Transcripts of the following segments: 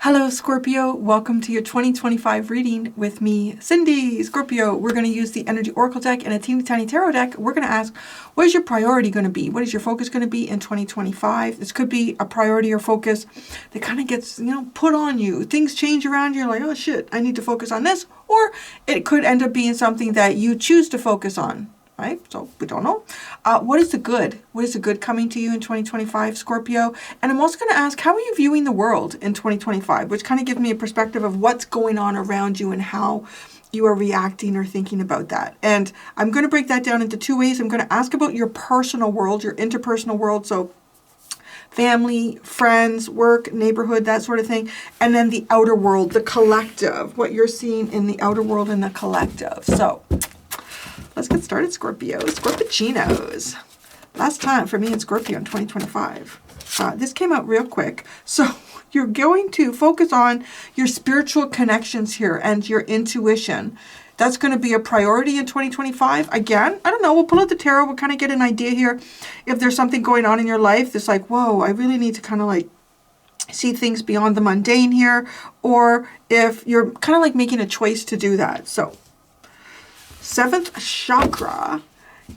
Hello, Scorpio. Welcome to your 2025 reading with me, Cindy. Scorpio, we're going to use the Energy Oracle deck and a teeny tiny tarot deck. We're going to ask, what is your priority going to be? What is your focus going to be in 2025? This could be a priority or focus that kind of gets, put on you. Things change around you. You're like, oh shit, I need to focus on this. Or it could end up being something that you choose to focus on. Right? So we don't know. What is the good? What is the good coming to you in 2025, Scorpio? And I'm also going to ask, how are you viewing the world in 2025? Which kind of gives me a perspective of what's going on around you and how you are reacting or thinking about that. And I'm going to break that down into two ways. I'm going to ask about your personal world, your interpersonal world. So family, friends, work, neighborhood, that sort of thing. And then the outer world, the collective, what you're seeing in the outer world and the collective. So let's get started, Scorpio. Scorpichinos. Last time for me and Scorpio in 2025. This came out real quick. So you're going to focus on your spiritual connections here and your intuition. That's going to be a priority in 2025. Again, I don't know. We'll pull out the tarot. We'll kind of get an idea here. If there's something going on in your life that's like, whoa, I really need to kind of like see things beyond the mundane here. Or if you're kind of like making a choice to do that. So seventh chakra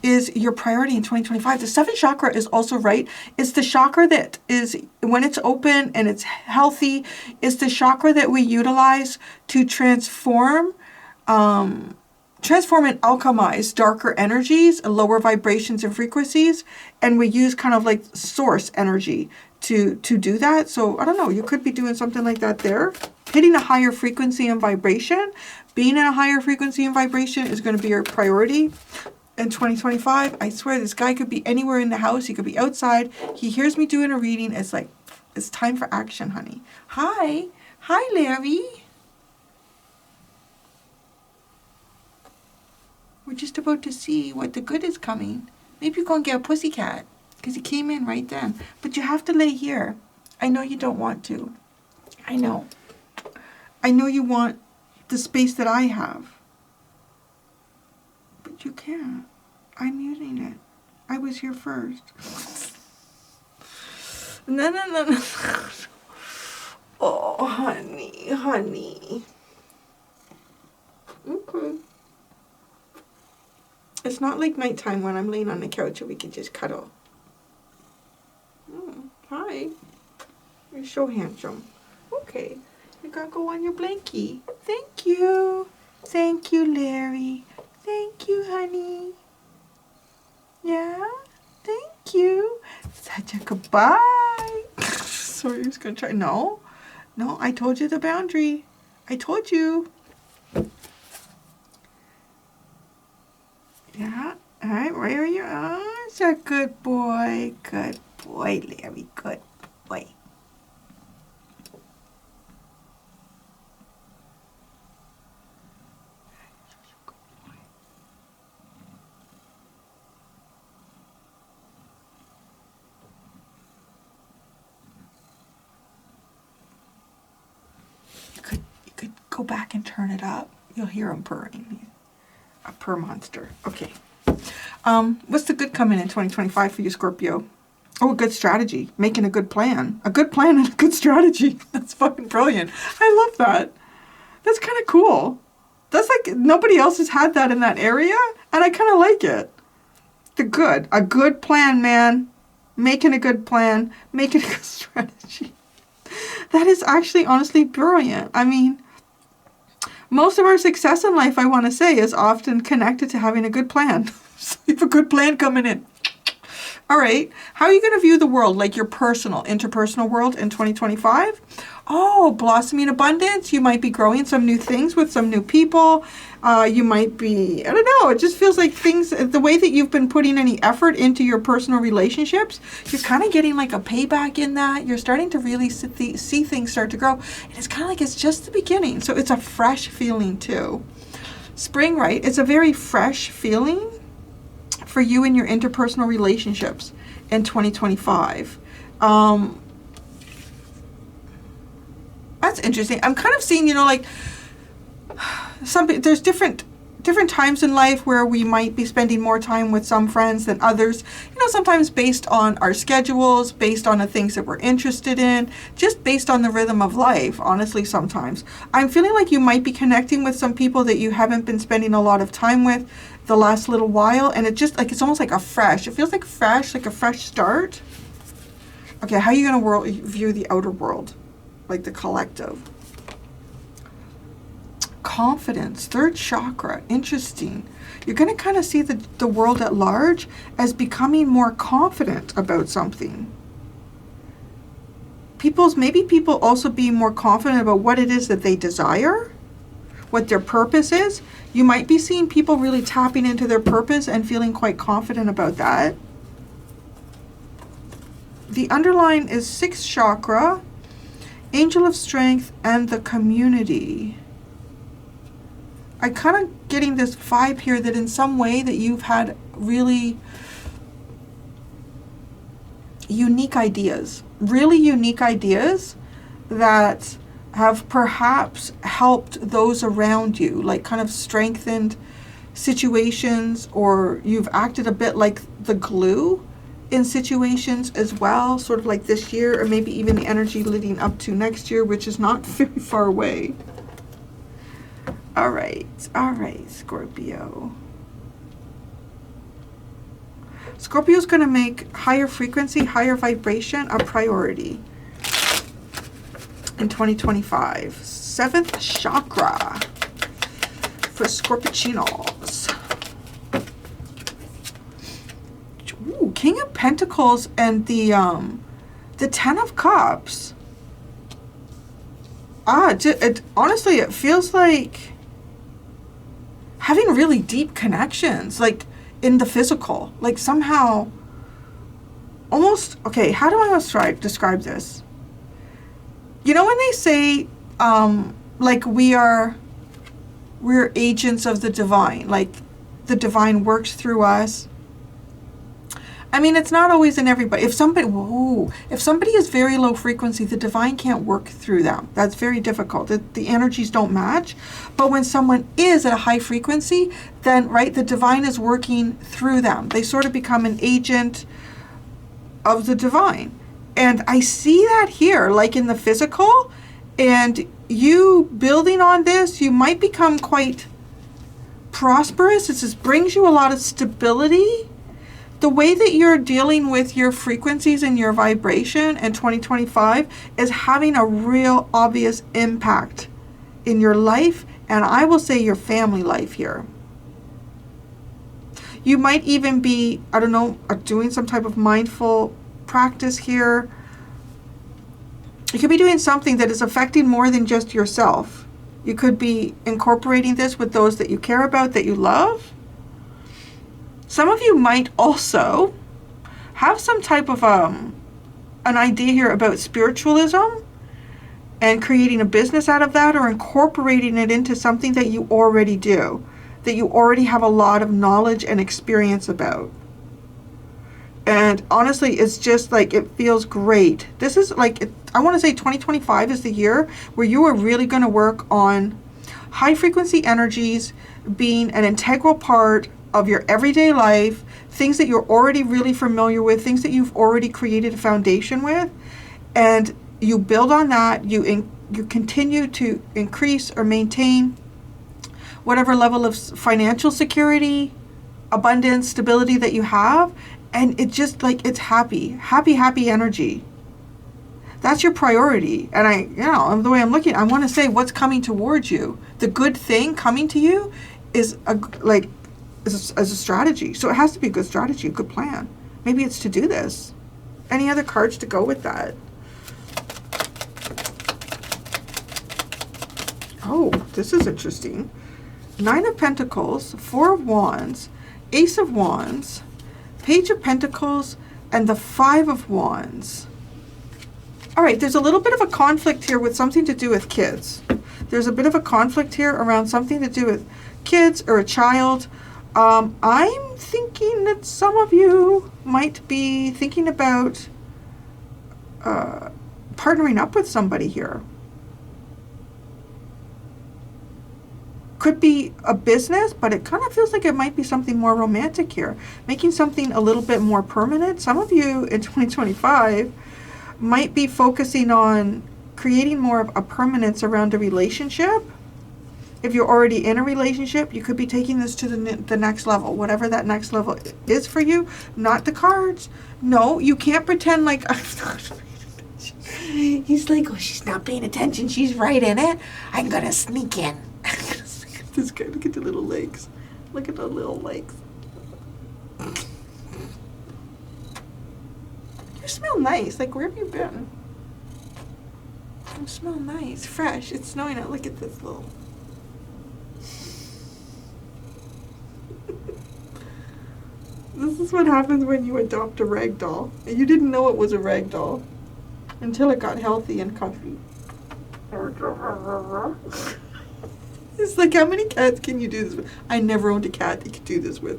is your priority in 2025. The seventh chakra is also right. It's the chakra that is, when it's open and it's healthy, it's the chakra that we utilize to transform and alchemize darker energies, lower vibrations and frequencies. And we use kind of like source energy to do that. So I don't know, you could be doing something like that there. Hitting a higher frequency and vibration. Being in a higher frequency and vibration is going to be your priority in 2025. I swear this guy could be anywhere in the house. He could be outside. He hears me doing a reading. It's like, it's time for action, honey. Hi. Hi, Larry. We're just about to see what the good is coming. Maybe you're going to get a pussycat because he came in right then. But you have to lay here. I know you don't want to. I know. I know you want the space that I have. But you can't. I'm using it. I was here first. No. Oh, honey. Okay. It's not like nighttime when I'm laying on the couch and we can just cuddle. Hi. You're so handsome. Okay. You gotta go on your blankie. Thank you. Thank you, Larry. Thank you, honey. Yeah? Thank you. Such a goodbye. Sorry, I was gonna try. No, I told you the boundary. I told you. Yeah. All right, where are you? Oh, it's a good boy. Good boy, Larry. Good boy. You could go back and turn it up. You'll hear him purring. A purr monster. Okay. What's the good coming in 2025 for you, Scorpio? Oh, a good strategy. Making a good plan. A good plan and a good strategy. That's fucking brilliant. I love that. That's kind of cool. That's like nobody else has had that in that area, and I kind of like it. A good plan, man. Making a good plan. Making a good strategy. That is actually honestly brilliant. I mean, most of our success in life, I want to say, is often connected to having a good plan. So you have a good plan coming in. All right. How are you going to view the world, like your personal, interpersonal world in 2025? Oh, blossoming abundance. You might be growing some new things with some new people. You might be, I don't know, it just feels like things, the way that you've been putting any effort into your personal relationships, you're kind of getting like a payback in that. You're starting to really see things start to grow. And it's kind of like it's just the beginning. So it's a fresh feeling too. Spring, right? It's a very fresh feeling for you in your interpersonal relationships in 2025. That's interesting. I'm kind of seeing, like there's different different times in life where we might be spending more time with some friends than others, sometimes based on our schedules, based on the things that we're interested in, just based on the rhythm of life, honestly, sometimes. I'm feeling like you might be connecting with some people that you haven't been spending a lot of time with the last little while, and it it's almost like it feels like fresh, like a fresh start. Okay, how are you going to view the outer world, like the collective? Confidence, third chakra, interesting. You're going to kind of see the world at large as becoming more confident about something. Maybe people also being more confident about what it is that they desire, what their purpose is. You might be seeing people really tapping into their purpose and feeling quite confident about that. The underline is sixth chakra, angel of strength, and the community. I'm kind of getting this vibe here that in some way that you've had really unique ideas that have perhaps helped those around you, like kind of strengthened situations, or you've acted a bit like the glue in situations as well, sort of like this year, or maybe even the energy leading up to next year, which is not very far away. All right, Scorpio. Scorpio's going to make higher frequency, higher vibration a priority in 2025. Seventh chakra for Scorpiochinos. Ooh, King of Pentacles and the Ten of Cups. Honestly, it feels like having really deep connections, like in the physical, like somehow almost, okay, how do I describe this? When they say, like we're agents of the divine, like the divine works through us. I mean, it's not always in everybody. If somebody is very low frequency, the divine can't work through them. That's very difficult. The energies don't match. But when someone is at a high frequency, then, right, the divine is working through them. They sort of become an agent of the divine. And I see that here, like in the physical. And you building on this, you might become quite prosperous. It just brings you a lot of stability. The way that you're dealing with your frequencies and your vibration in 2025 is having a real obvious impact in your life, and I will say your family life here. You might even be, I don't know, doing some type of mindful practice here. You could be doing something that is affecting more than just yourself. You could be incorporating this with those that you care about, that you love. Some of you might also have some type of an idea here about spiritualism and creating a business out of that, or incorporating it into something that you already do, that you already have a lot of knowledge and experience about. And honestly, it's just like, it feels great. This is like, I want to say 2025 is the year where you are really going to work on high frequency energies being an integral part of your everyday life, things that you're already really familiar with, things that you've already created a foundation with, and you build on that. You continue to increase or maintain whatever level of financial security, abundance, stability that you have, and it just like, it's happy energy. That's your priority. And the way I'm looking, I want to say what's coming towards you. The good thing coming to you is as a strategy. So it has to be a good strategy, a good plan. Maybe it's to do this. Any other cards to go with that? Oh, this is interesting. Nine of Pentacles, Four of Wands, Ace of Wands, Page of Pentacles, and the Five of Wands. All right, there's a little bit of a conflict here with something to do with kids. There's a bit of a conflict here around something to do with kids or a child. I'm thinking that some of you might be thinking about partnering up with somebody here. could be a business, but it kind of feels like it might be something more romantic here. Making something a little bit more permanent. Some of you in 2025 might be focusing on creating more of a permanence around a relationship. If you're already in a relationship, you could be taking this to the next level, whatever that next level is for you. Not the cards. No, you can't pretend like I'm not paying attention. He's like, oh, she's not paying attention. She's right in it. I'm going to sneak in. Look at this guy. Look at the little legs. Look at the little legs. You smell nice. Like, where have you been? You smell nice. Fresh. It's snowing out. Look at this little... This is what happens when you adopt a rag doll. You didn't know it was a rag doll until it got healthy and comfy. It's like, how many cats can you do this with? I never owned a cat that you could do this with.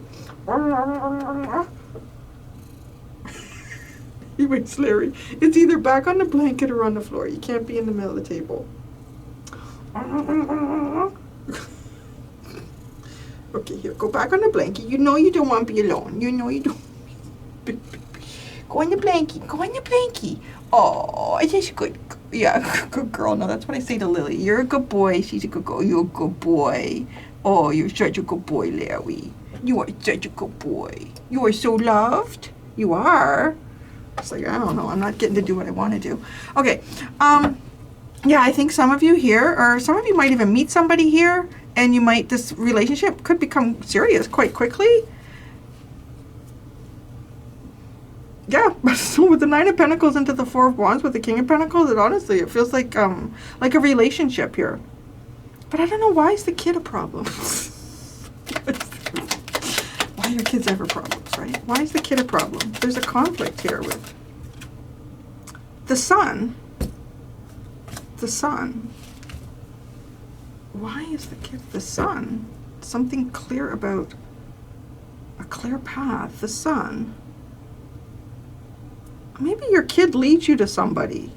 He waits Larry. It's either back on the blanket or on the floor. You can't be in the middle of the table. Okay, here, go back on the blanket. You know you don't want to be alone. You know you don't. Go on the blanket. Go on the blanket. Oh, it's just good. Yeah, good girl. No, that's what I say to Lily. You're a good boy. She's a good girl. You're a good boy. Oh, you're such a good boy, Larry. You are such a good boy. You are so loved. You are. It's like, I don't know. I'm not getting to do what I want to do. Okay. Yeah, I think some of you here, or some of you might even meet somebody here, and you might, this relationship could become serious quite quickly. Yeah, so with the Nine of Pentacles into the Four of Wands with the King of Pentacles, it feels like a relationship here. But I don't know, why is the kid a problem? Why are kids ever problems, right? Why is the kid a problem? There's a conflict here with the Sun. The Sun. Why is the kid the Sun? Something clear about a clear path. The Sun. Maybe your kid leads you to somebody.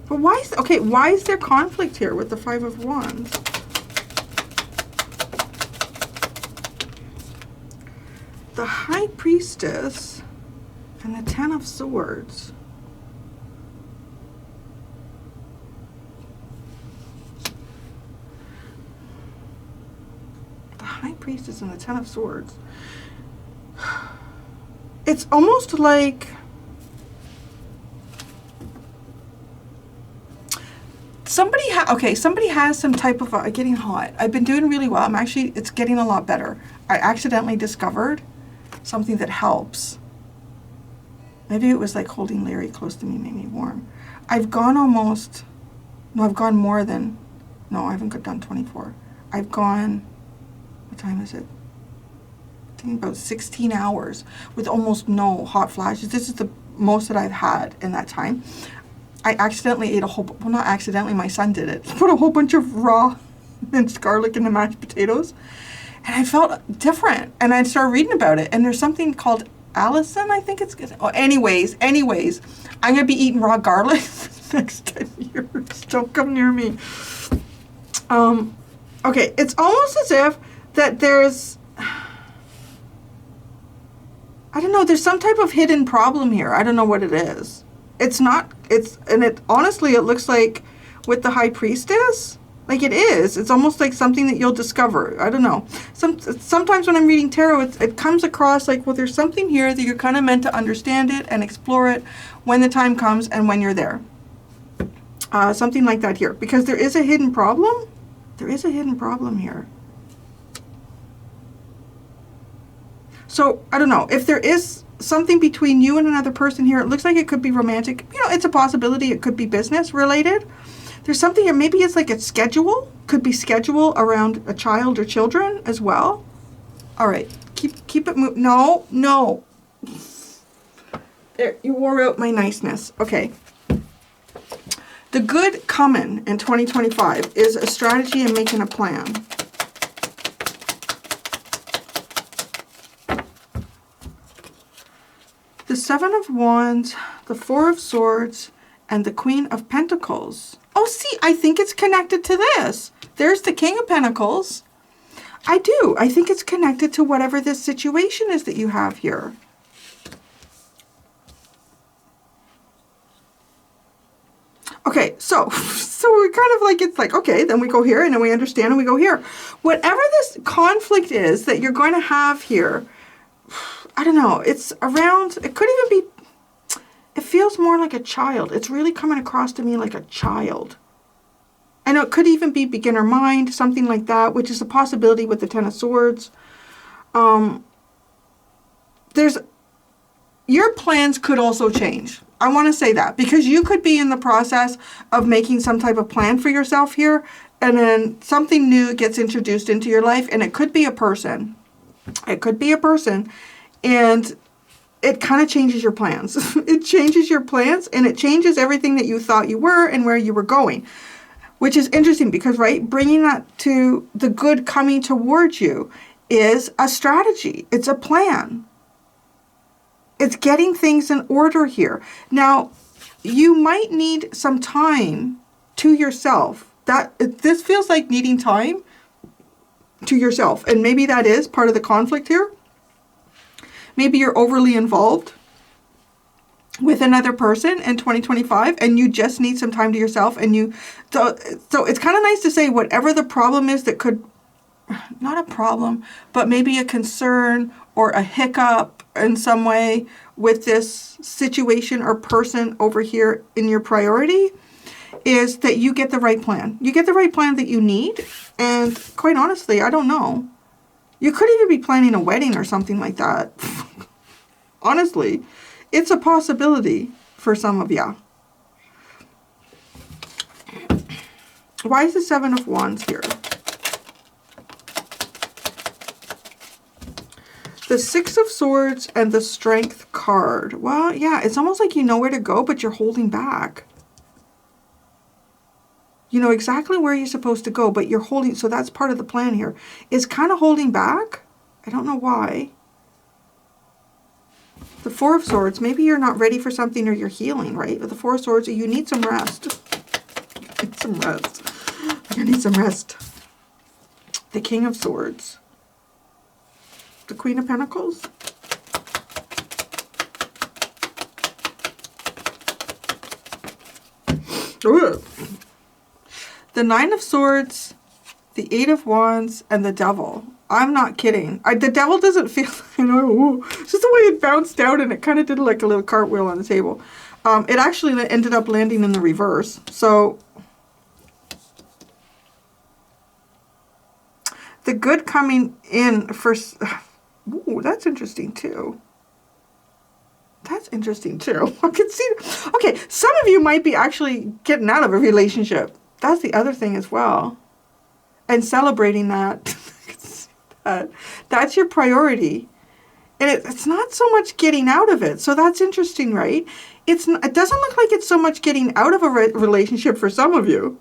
But why is, okay, why is there conflict here with the Five of Wands? The High Priestess and the Ten of Swords. The High Priestess and the Ten of Swords. It's almost like somebody has some type of getting hot. I've been doing really well. It's getting a lot better. I accidentally discovered something that helps. Maybe it was like holding Larry close to me made me warm. I've gone more than, no, I haven't done 24. I've gone, what time is it? I think about 16 hours with almost no hot flashes. This is the most that I've had in that time. I accidentally ate well, not accidentally, my son did it. He put a whole bunch of raw minced garlic in the mashed potatoes. And I felt different. And I started reading about it. And there's something called Allison, I think it's good. Oh, anyways, I'm going to be eating raw garlic for the next 10 years. Don't come near me. Okay, it's almost as if that there's, I don't know, there's some type of hidden problem here. I don't know what it is. Honestly, it looks like with the High Priestess, like it is. It's almost like something that you'll discover. I don't know. Sometimes when I'm reading tarot, it comes across like, well, there's something here that you're kind of meant to understand it and explore it when the time comes and when you're there. Something like that here. Because there is a hidden problem. There is a hidden problem here. So, I don't know. If there is something between you and another person here, it looks like it could be romantic. You know, it's a possibility. It could be business related. There's something here. Maybe it's like a schedule. Could be schedule around a child or children as well. All right. Keep it moving. No. There, you wore out my niceness. Okay. The good coming in 2025 is a strategy and making a plan. The Seven of Wands, the Four of Swords, and the Queen of Pentacles. Oh, see, I think it's connected to this. There's the King of Pentacles. I do. I think it's connected to whatever this situation is that you have here. Okay, so we're kind of like, it's like, okay, then we go here, and then we understand, and we go here. Whatever this conflict is that you're going to have here, I don't know, it's around, it could even be, it feels more like a child. It's really coming across to me like a child. And it could even be beginner mind, something like that, which is a possibility with the Ten of Swords. Your plans could also change. I want to say that, because you could be in the process of making some type of plan for yourself here, and then something new gets introduced into your life, and it could be a person. It could be a person, and it kind of changes your plans. It changes your plans, and it changes everything that you thought you were and where you were going, which is interesting because, right, bringing that to the good coming towards you is a strategy. It's a plan. It's getting things in order here. Now, you might need some time to yourself. This feels like needing time to yourself, and maybe that is part of the conflict here. Maybe you're overly involved with another person in 2025, and you just need some time to yourself. And so it's kind of nice to say whatever the problem is that could, not a problem, but maybe a concern or a hiccup in some way with this situation or person over here in your priority, is that you get the right plan. You get the right plan that you need. And quite honestly, I don't know. You could even be planning a wedding or something like that. Honestly, it's a possibility for some of you. Why is the Seven of Wands here? The Six of Swords and the Strength card. Well, yeah, it's almost like you know where to go, but you're holding back. You know exactly where you're supposed to go, but you're holding, so that's part of the plan here, is kind of holding back. I don't know why. The Four of Swords, maybe you're not ready for something, or you're healing, right? With the Four of Swords, you need some rest. You need some rest. You need some rest. The King of Swords. The Queen of Pentacles. Ooh. The Nine of Swords, the Eight of Wands, and the Devil. I'm not kidding. The Devil doesn't feel, you know, it's just the way it bounced out, and it kind of did like a little cartwheel on the table. It actually ended up landing in the reverse. So the good coming in for, ooh, that's interesting too. That's interesting too. I can see, okay, some of you might be actually getting out of a relationship. That's the other thing as well. And celebrating that. That's your priority. And it's not so much getting out of it. So that's interesting, right? It doesn't look like it's so much getting out of a relationship for some of you.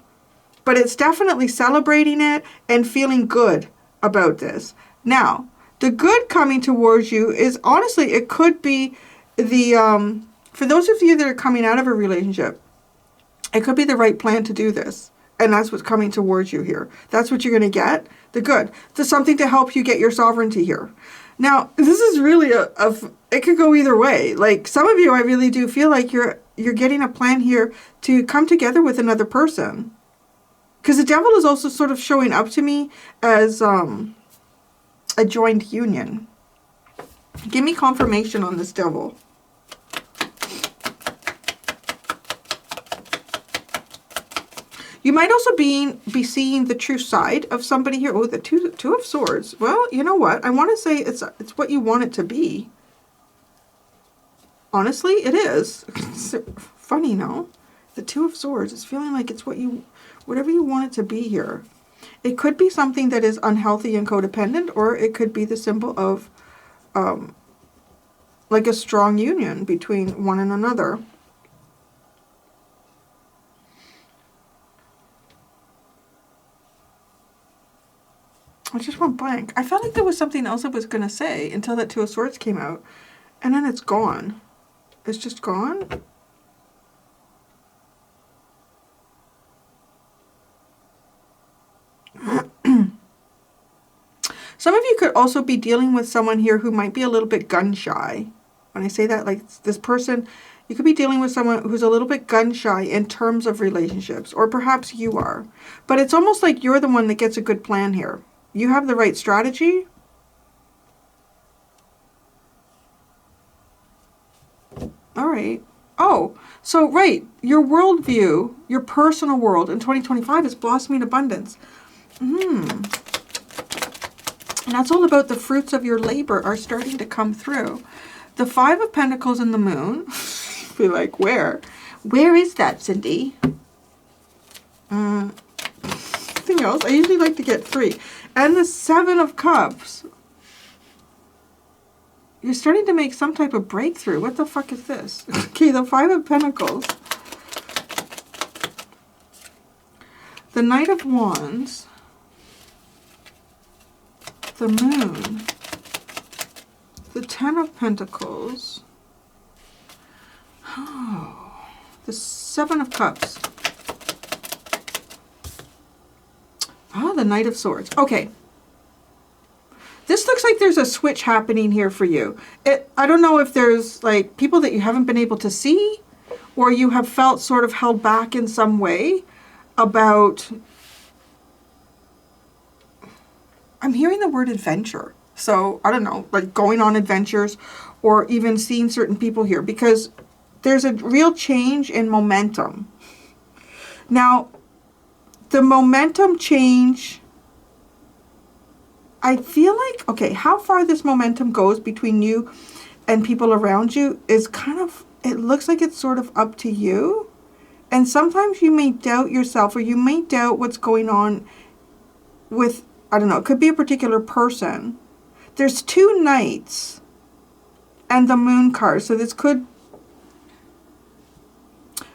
But it's definitely celebrating it and feeling good about this. Now, the good coming towards you is, honestly, it could be the, for those of you that are coming out of a relationship, it could be the right plan to do this. And that's what's coming towards you here. That's what you're going to get. The good. There's something to help you get your sovereignty here. Now, this is really it could go either way. Like, some of you, I really do feel like you're getting a plan here to come together with another person. Because the Devil is also sort of showing up to me as a joined union. Give me confirmation on this Devil. You might also be seeing the true side of somebody here. Oh, the two of Swords. Well, you know what? I want to say it's what you want it to be. Honestly, it is. It's funny, no? The Two of Swords is feeling like it's whatever you want it to be here. It could be something that is unhealthy and codependent, or it could be the symbol of like a strong union between one and another. I just went blank. I felt like there was something else I was going to say until that Two of Swords came out. And then it's gone. It's just gone. Some of you could also be dealing with someone here who might be a little bit gun shy. When I say that, like this person, you could be dealing with someone who's a little bit gun shy in terms of relationships, or perhaps you are. But it's almost like you're the one that gets a good plan here. You have the right strategy. All right. Oh, so right, your worldview, your personal world in 2025 is blossoming abundance. And that's all about the fruits of your labor are starting to come through. The Five of Pentacles and the Moon. Be like, where? Where is that, Cindy? Something else. I usually like to get 3. And the Seven of Cups. You're starting to make some type of breakthrough. What the fuck is this? Okay, the Five of Pentacles. The Knight of Wands. The Moon. The Ten of Pentacles. Oh, the Seven of Cups. Ah, the Knight of Swords. Okay. This looks like there's a switch happening here for you. I don't know if there's like people that you haven't been able to see, or you have felt sort of held back in some way about... I'm hearing the word adventure. So, I don't know, like going on adventures or even seeing certain people here, because there's a real change in momentum. Now, the momentum change, I feel like, okay, how far this momentum goes between you and people around you is kind of, it looks like it's sort of up to you. And sometimes you may doubt yourself, or you may doubt what's going on with, I don't know, it could be a particular person. There's 2 Knights and the Moon card. So this could...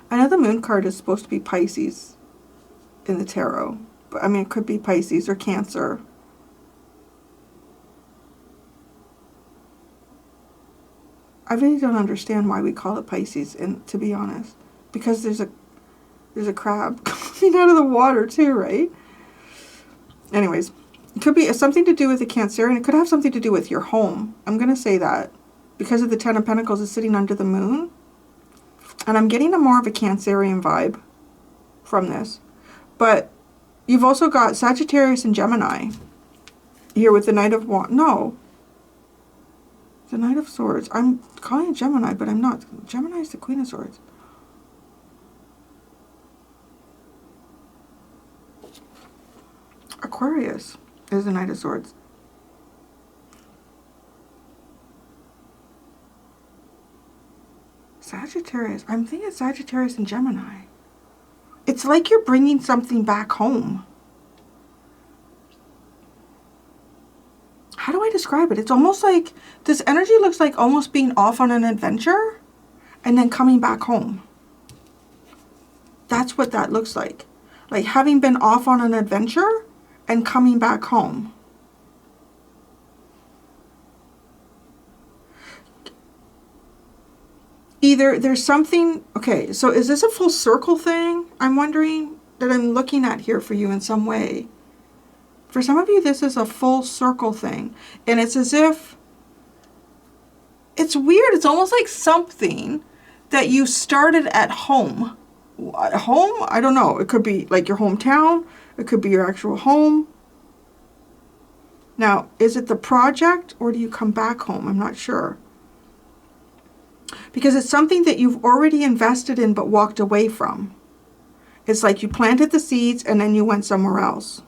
I know the Moon card is supposed to be Pisces in the tarot. But I mean, it could be Pisces or Cancer. I really don't understand why we call it Pisces, and to be honest. Because there's a crab coming out of the water too, right? Anyways. It could be something to do with the Cancerian. It could have something to do with your home. I'm going to say that. Because of the Ten of Pentacles is sitting under the Moon. And I'm getting a more of a Cancerian vibe from this. But you've also got Sagittarius and Gemini. Here with the Knight of Wands. No. The Knight of Swords. I'm calling it Gemini, but I'm not. Gemini is the Queen of Swords. Aquarius is the Knight of Swords. Sagittarius. I'm thinking Sagittarius and Gemini. It's like you're bringing something back home. How do I describe it? It's almost like, this energy looks like almost being off on an adventure and then coming back home. That's what that looks like. Like having been off on an adventure and coming back home. Either there's something, okay, so is this a full circle thing? I'm wondering that I'm looking at here for you in some way. For some of you, this is a full circle thing. And it's as if, it's weird. It's almost like something that you started at home. At home? I don't know. It could be like your hometown. It could be your actual home. Now, is it the project or do you come back home? I'm not sure. Because it's something that you've already invested in but walked away from. It's like you planted the seeds and then you went somewhere else.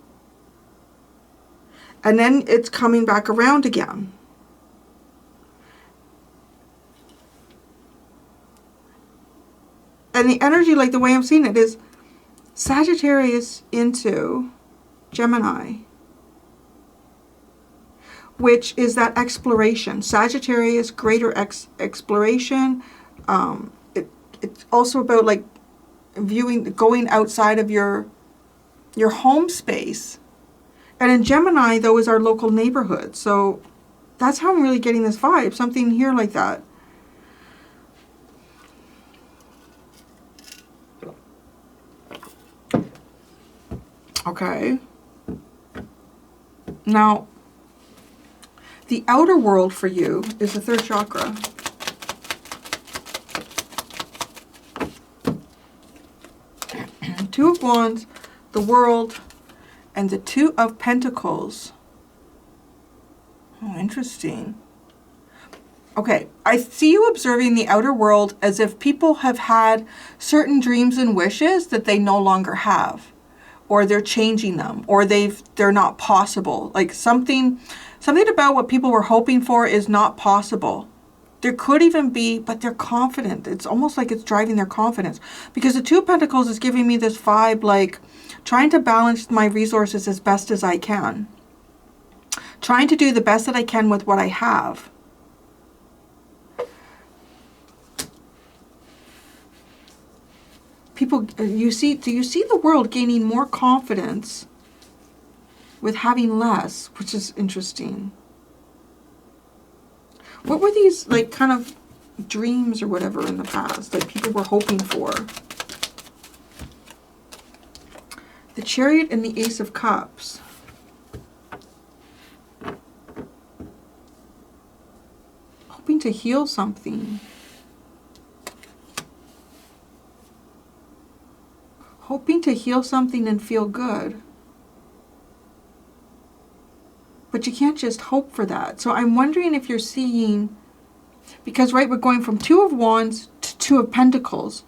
And then it's coming back around again. And the energy, like the way I'm seeing it, is Sagittarius into Gemini, which is that exploration. Sagittarius, greater exploration. It's also about like viewing, going outside of your home space. And in Gemini, though, is our local neighborhood. So that's how I'm really getting this vibe. Something here like that. Okay. Now, The outer world for you is the third chakra. Two of Wands, the World, and the Two of Pentacles. Oh, interesting. Okay, I see you observing the outer world as if people have had certain dreams and wishes that they no longer have, or they're changing them, or they're not possible. Like something about what people were hoping for is not possible. There could even be, but they're confident. It's almost like it's driving their confidence. Because the Two of Pentacles is giving me this vibe like trying to balance my resources as best as I can. Trying to do the best that I can with what I have. People, do you see the world gaining more confidence with having less, which is interesting. What were these, like, kind of dreams or whatever in the past that people were hoping for? The Chariot and the Ace of Cups. Hoping to heal something. Hoping to heal something and feel good. But you can't just hope for that. So I'm wondering if you're seeing, because right, we're going from Two of Wands to Two of Pentacles.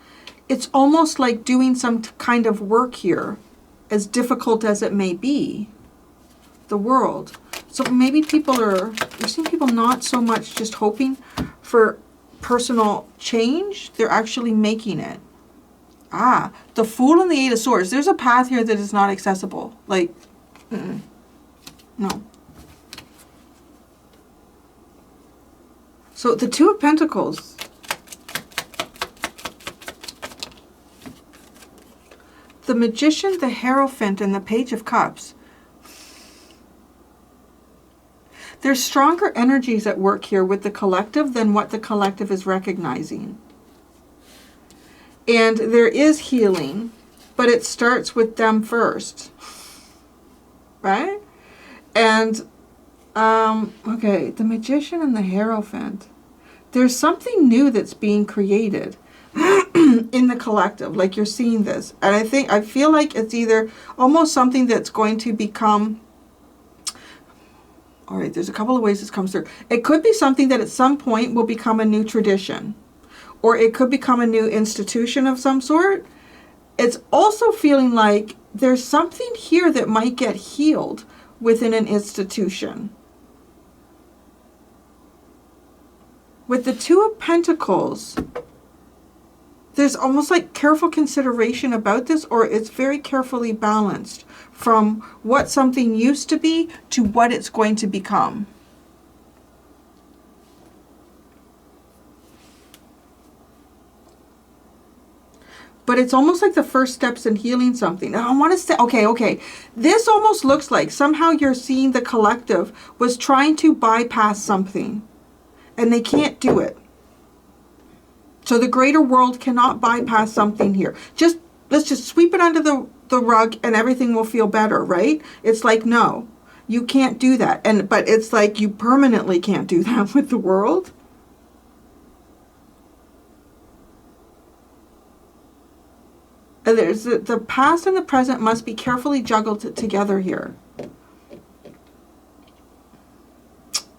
It's almost like doing some kind of work here, as difficult as it may be. The World. So maybe you're seeing people not so much just hoping for personal change, they're actually making it. Ah, the Fool and the Eight of Swords. There's a path here that is not accessible. Like, no. So the Two of Pentacles. The Magician, the Hierophant, and the Page of Cups. There's stronger energies at work here with the collective than what the collective is recognizing. And there is healing, but it starts with them first. Right? And, okay, the Magician and the Hierophant. There's something new that's being created in the collective. Like, you're seeing this. And I feel like it's either almost something that's going to become... All right, there's a couple of ways this comes through. It could be something that at some point will become a new tradition. Or it could become a new institution of some sort. It's also feeling like there's something here that might get healed within an institution. With the Two of Pentacles, there's almost like careful consideration about this, or it's very carefully balanced from what something used to be to what it's going to become. But it's almost like the first steps in healing something. Now, I want to say, okay. This almost looks like somehow you're seeing the collective was trying to bypass something. And they can't do it. So the greater world cannot bypass something here. Let's just sweep it under the rug and everything will feel better, right? It's like, no, you can't do that. But it's like you permanently can't do that with the world. There's the past and the present must be carefully juggled together here.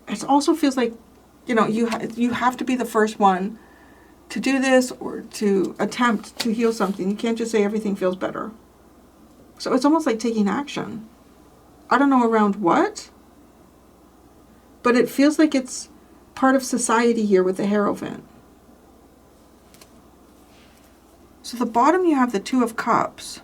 It also feels like, you know, you have to be the first one to do this or to attempt to heal something. You can't just say everything feels better. So it's almost like taking action. I don't know around what, but it feels like it's part of society here with the Hierophant. So the bottom you have the Two of Cups.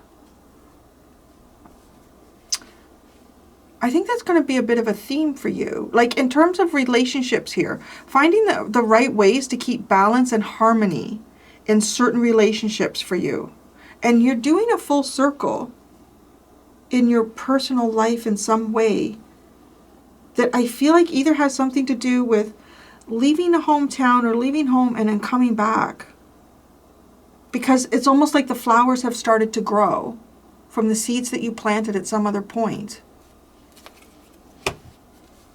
I think that's going to be a bit of a theme for you. Like in terms of relationships here, finding the right ways to keep balance and harmony in certain relationships for you. And you're doing a full circle in your personal life in some way that I feel like either has something to do with leaving a hometown or leaving home and then coming back. Because it's almost like the flowers have started to grow from the seeds that you planted at some other point.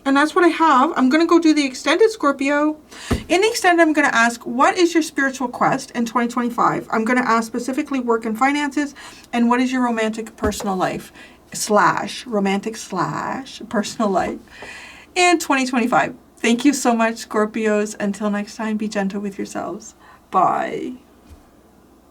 And that's what I have. I'm going to go do the extended, Scorpio. In the extended, I'm going to ask, what is your spiritual quest in 2025? I'm going to ask specifically work and finances, and what is your romantic personal life / romantic / personal life in 2025. Thank you so much, Scorpios. Until next time, be gentle with yourselves. Bye.